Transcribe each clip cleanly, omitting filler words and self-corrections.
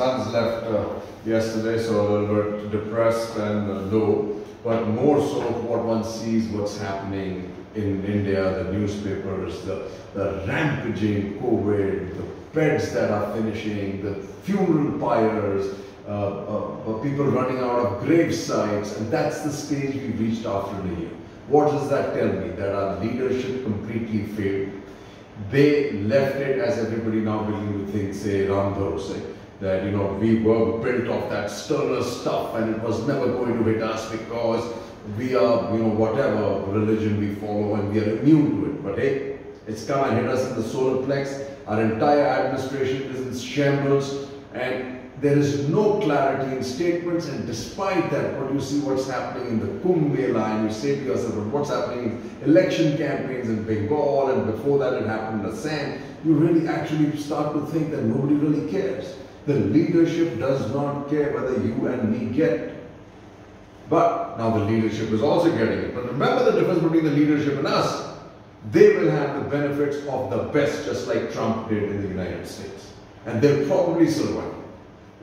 sons left yesterday, so a little bit depressed and low. But more so, what one sees, what's happening in India, the newspapers, the rampaging COVID, the beds that are finishing, the funeral pyres, people running out of grave sites, and that's the stage we reached after the year. What does that tell me? That our leadership completely failed. They left it, as everybody now begins to think, say Ram Bharose, that we were built off that sterner stuff and it was never going to hit us because we are, whatever religion we follow and we are immune to it. But hey, it's come and hit us in the solar plex. Our entire administration is in shambles and there is no clarity in statements, and despite that, what you see what's happening in the Kumbh Mela, and you say to yourself, what's happening in election campaigns in Bengal, and before that it happened in Assam, you really actually start to think that nobody really cares. The leadership does not care whether you and me get it. But now the leadership is also getting it. But remember the difference between the leadership and us. They will have the benefits of the best, just like Trump did in the United States. And they'll probably survive.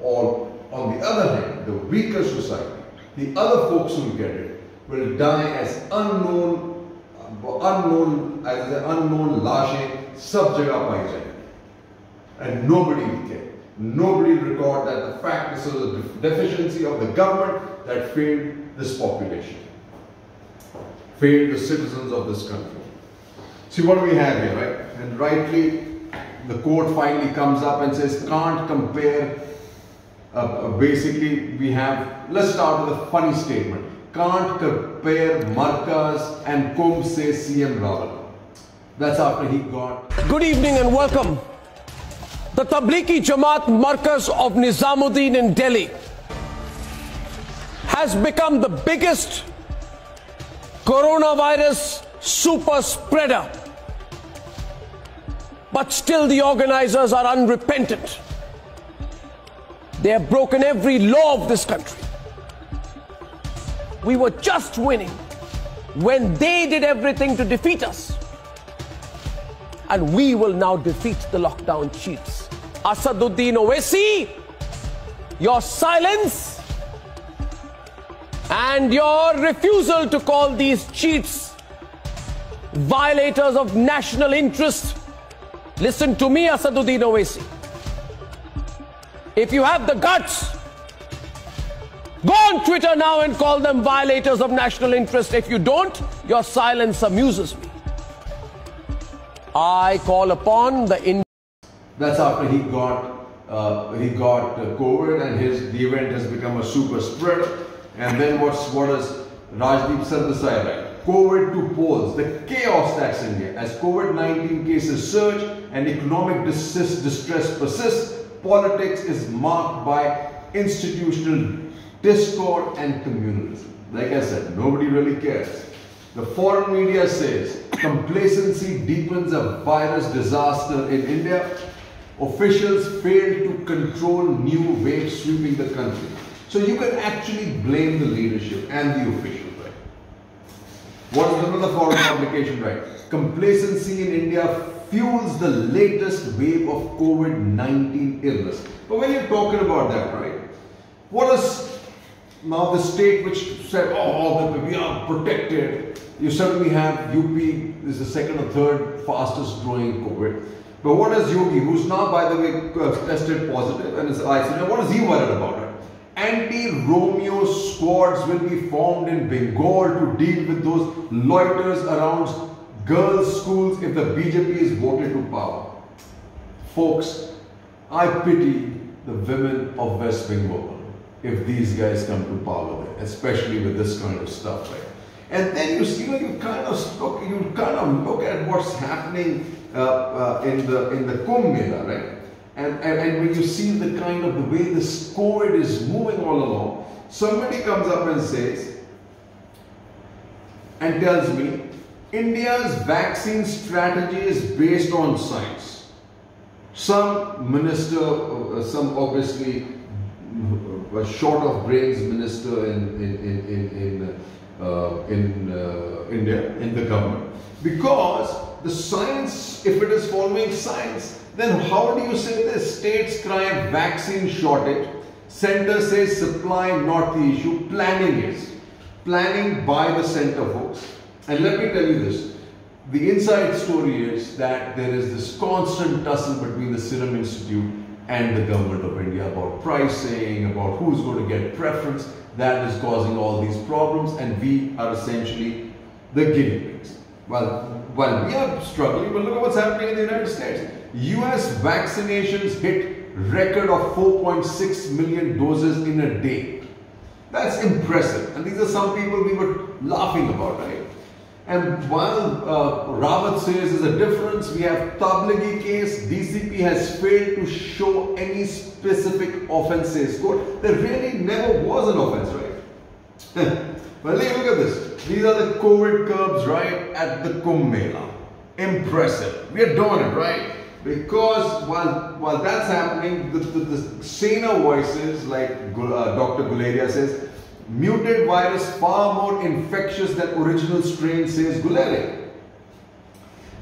Or on the other hand, the weaker society, the other folks who get it, will die as unknown lashes, sab jagah pai jayenge. And nobody will care. Nobody will record that the fact this was a deficiency of the government that failed this population, failed the citizens of this country. See what do we have here, right? And rightly, the court finally comes up and says, can't compare. Basically, we have, let's start with a funny statement. Can't compare Markaz and Kumbh, says CM Rawal. That's after he got. Good evening and welcome. The Tablighi Jamaat Markaz of Nizamuddin in Delhi has become the biggest coronavirus super spreader. But still the organizers are unrepentant. They have broken every law of this country. We were just winning when they did everything to defeat us. And we will now defeat the lockdown cheats. Asaduddin Owaisi, your silence and your refusal to call these cheats violators of national interest. Listen to me, Asaduddin Owaisi. If you have the guts, go on Twitter now and call them violators of national interest. If you don't, your silence amuses me. I call upon the That's after he got COVID and the event has become a super spreader. And then what does Rajdeep Sardesai write? COVID to polls, the chaos that's in India. As COVID-19 cases surge and economic distress persists, politics is marked by institutional discord and communalism. Like I said, nobody really cares. The foreign media says complacency deepens a virus disaster in India. Officials failed to control new waves sweeping the country. So you can actually blame the leadership and the officials, right? What is another foreign publication, right? Complacency in India fuels the latest wave of COVID-19 illness. But when you're talking about that, right? What is now the state which said, oh, we are protected. You suddenly have UP is the second or third fastest growing COVID. But what is Yogi, who's now, by the way, tested positive and is isolated, what is he worried about? Right? Anti-Romeo squads will be formed in Bengal to deal with those loiterers around girls' schools if the BJP is voted to power. Folks, I pity the women of West Bengal if these guys come to power there, especially with this kind of stuff, right? And then you kind of look at what's happening in the Kumbh Mela, right? And when you see the way this COVID is moving all along, somebody comes up and says and tells me India's vaccine strategy is based on science. Some minister, some obviously short of brains minister in India, in the government, because the science, if it is following science, then how do you say this? States cry vaccine shortage, center says supply not the issue, planning is. Planning by the center, folks. And let me tell you this, the inside story is that there is this constant tussle between the Serum Institute and the government of India about pricing, about who's going to get preference. That is causing all these problems, and we are essentially the guinea pigs. Well, we are struggling, but look at what's happening in the United States. US vaccinations hit record of 4.6 million doses in a day. That's impressive. And these are some people we were laughing about, right? And while Rawat says there's a difference, we have Tablighi case, DCP has failed to show any specific offences. There really never was an offence, right? Well, look at this. These are the COVID curbs, right, at the Kumbh Mela. Impressive. We are doing it, right? Because while that's happening, the saner voices, like Dr. Guleria says, muted virus far more infectious than original strain, says Guleria.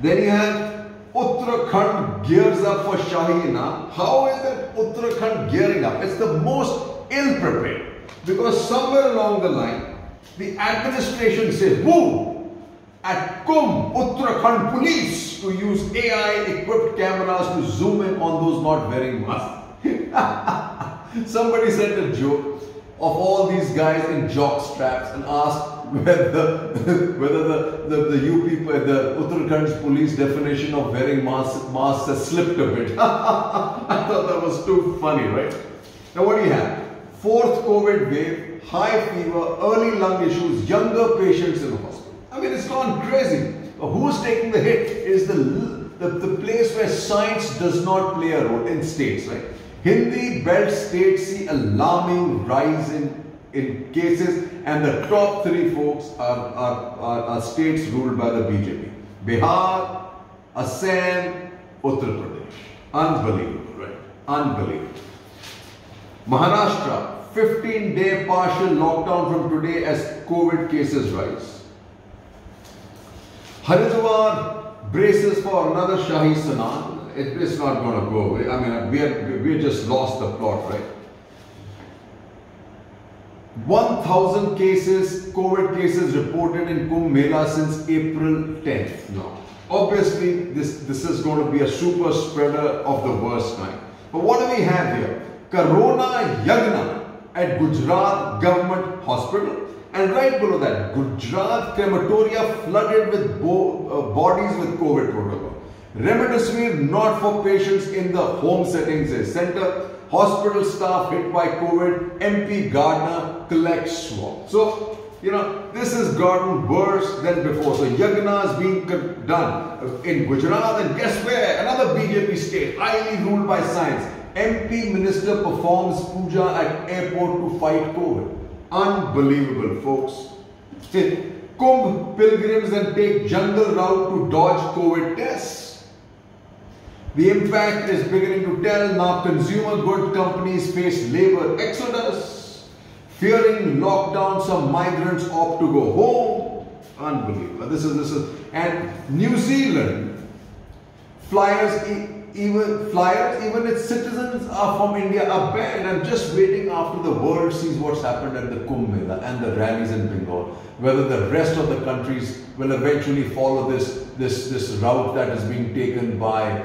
Then you have Uttarakhand gears up for Shahi Inam. How is that Uttarakhand gearing up? It's the most ill-prepared. Because somewhere along the line, the administration says, woo! At Kumbh, Uttarakhand police to use AI-equipped cameras to zoom in on those not wearing masks. Somebody sent a joke of all these guys in jock straps and asked whether the Uttarakhand's police definition of wearing masks has slipped a bit. I thought that was too funny, right? Now what do you have? Fourth COVID wave, high fever, early lung issues, younger patients in the hospital. I mean, it's gone crazy. Who's taking the hit is the place where science does not play a role in states, right? Hindi belt states see alarming rise in cases, and the top three folks are states ruled by the BJP. Bihar, Assam, Uttar Pradesh. Unbelievable, right? Unbelievable. Maharashtra, 15-day partial lockdown from today as COVID cases rise. Haridwar braces for another Shahi Sanan. It's not going to go away. I mean, we just lost the plot, right? 1,000 cases, COVID cases reported in Kumbh Mela since April 10th. Now, obviously, this is going to be a super spreader of the worst kind. But what do we have here? KORONA Yagna at Gujarat Government Hospital. And right below that, Gujarat crematoria flooded with bodies with COVID protocol. Remdesivir not for patients in the home settings, a center. Hospital staff hit by COVID. MP Gardner collects swab. So, you know, this has gotten worse than before. So, Yagna is being done in Gujarat, and guess where? Another BJP state, highly ruled by science. MP minister performs puja at airport to fight COVID. Unbelievable, folks. Kumbh pilgrims and take jungle route to dodge COVID tests. The impact is beginning to tell. Now consumer good companies face labor exodus. Fearing lockdown, some migrants opt to go home. Unbelievable. This is and New Zealand flyers, even its citizens are from India are banned. I'm just waiting after the world sees what's happened at the Kumbh Mela and the rallies in Bengal, whether the rest of the countries will eventually follow this route that is being taken by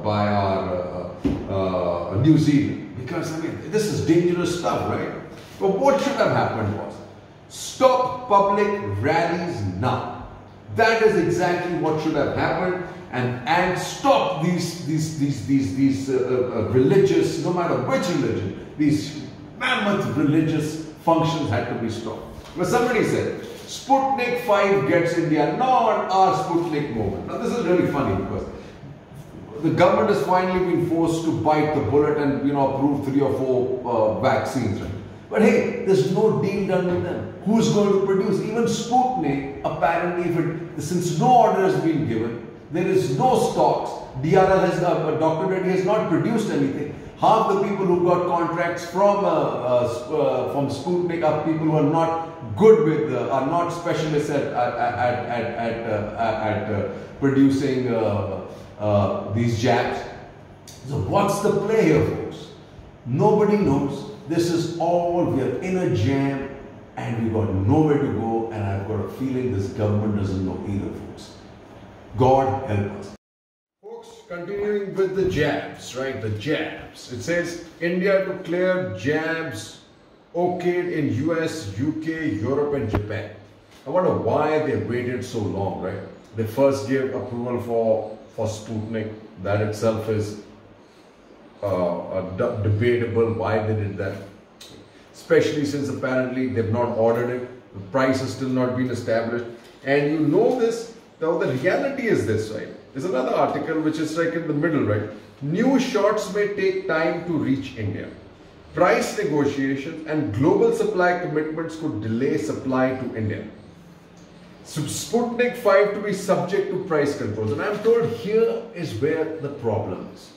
our New Zealand. Because I mean, this is dangerous stuff, right? But what should have happened was stop public rallies now. That is exactly what should have happened. And stop these religious, no matter which religion, these mammoth religious functions had to be stopped. But somebody said, Sputnik 5 gets India, not our Sputnik moment. Now this is really funny because the government has finally been forced to bite the bullet and, you know, approve 3 or 4 vaccines. Right? But hey, there's no deal done with them. Who's going to produce? Even Sputnik, apparently, since no order has been given, there is no stocks. Dr. Reddy has not produced anything. Half the people who got contracts from Sputnik are people who are not good with, are not specialists at producing these jabs. So what's the play here, folks? Nobody knows. This is all, we are in a jam and we've got nowhere to go, and I've got a feeling this government doesn't know either, folks. God help us. Folks, continuing with the jabs, right? The jabs. It says India to clear jabs okayed in US, UK, Europe and Japan. I wonder why they waited so long, right? They first gave approval for Sputnik. That itself is debatable why they did that. Especially since apparently they've not ordered it. The price has still not been established. And you know this, now the reality is this, right? There's another article which is like in the middle, right? New shots may take time to reach India. Price negotiations and global supply commitments could delay supply to India. So Sputnik 5 to be subject to price controls. And I'm told here is where the problem is.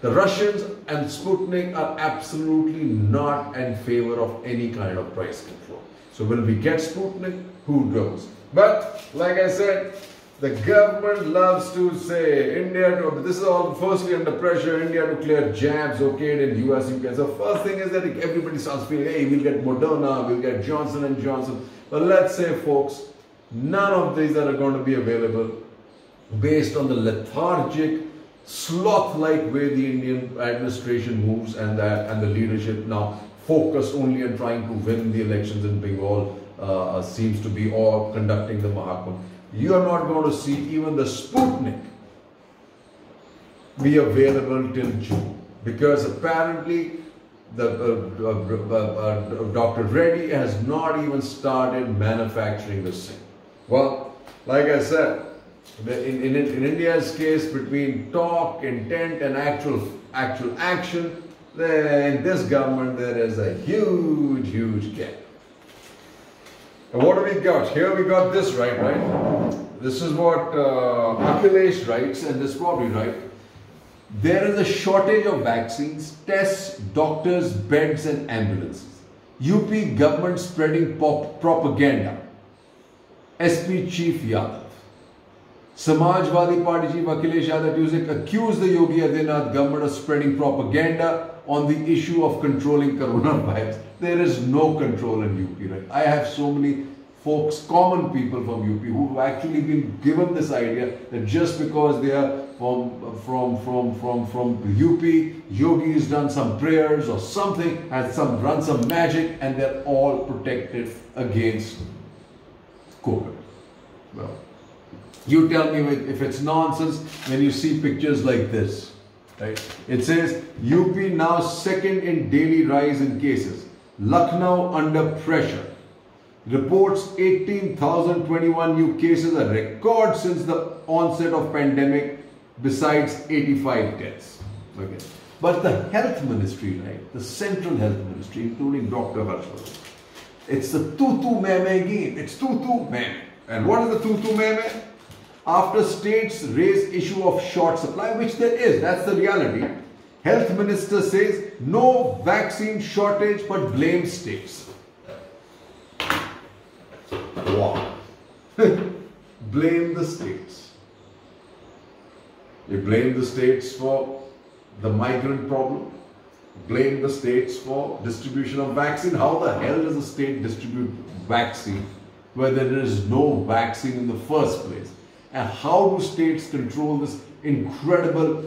The Russians and Sputnik are absolutely not in favor of any kind of price control. So will we get Sputnik? Who knows? But like I said, the government loves to say India to, this is all firstly under pressure, India to clear jabs okayed in US, UK. So first thing is that everybody starts feeling, hey, we'll get Moderna, we'll get Johnson & Johnson. But let's say, folks, none of these are going to be available based on the lethargic, sloth-like way the Indian administration moves, and the leadership now focused only on trying to win the elections in Bengal seems to be all conducting the Mahakumbh. You are not going to see even the Sputnik be available till June, because apparently the Dr. Reddy has not even started manufacturing this thing. Well, like I said, in India's case, between talk, intent and actual action, in this government there is a huge gap. And what do we got? Here we got this, right? This is what Akhilesh writes, and this is probably right. There is a shortage of vaccines, tests, doctors, beds and ambulances. UP government spreading propaganda. SP Chief Yadav. Samajwadi Party Chief Akhilesh Yadav accused the Yogi Adityanath government of spreading propaganda on the issue of controlling coronavirus. There is no control in UP, right? I have so many folks, common people from UP who have actually been given this idea that just because they are from UP, Yogi has done some prayers or something, has run some magic, and they're all protected against COVID. Well, you tell me if it's nonsense when you see pictures like this, right? It says UP now second in daily rise in cases. Lucknow under pressure. Reports 18,021 new cases, a record since the onset of pandemic, besides 85 deaths. Okay. But the health ministry, right? The central health ministry, including Dr. Harshvardhan, it's the tutu meme game. It's tutu meme. And what is the tutu meme? After states raise issue of short supply, which there is, that's the reality. Health minister says no vaccine shortage but blames states. Wow. Blame the states. You blame the states for the migrant problem. Blame the states for distribution of vaccine. How the hell does a state distribute vaccine where there is no vaccine in the first place? And how do states control this incredible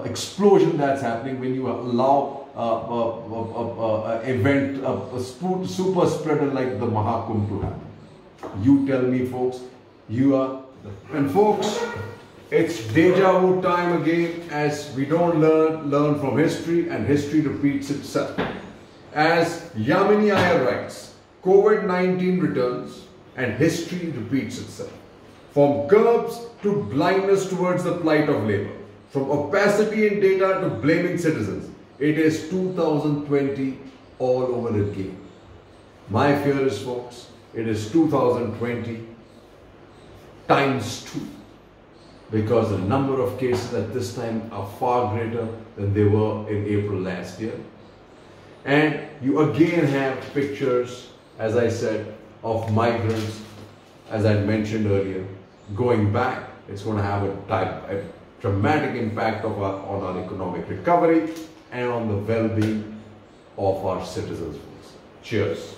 explosion that's happening when you allow a super spreader like the Mahakumbh to happen? You tell me, folks. You are, and folks, it's deja vu time again, as we don't learn from history, and history repeats itself. As Yamini Iyer writes, COVID-19 returns and history repeats itself. From curbs to blindness towards the plight of labor, from opacity in data to blaming citizens, it is 2020 all over again. My fear is, folks, it is 2020 times 2, because the number of cases at this time are far greater than they were in April last year. And you again have pictures as I said, of migrants, as I mentioned earlier, going back. It's going to have a dramatic impact on our economic recovery and on the well-being of our citizens. Cheers.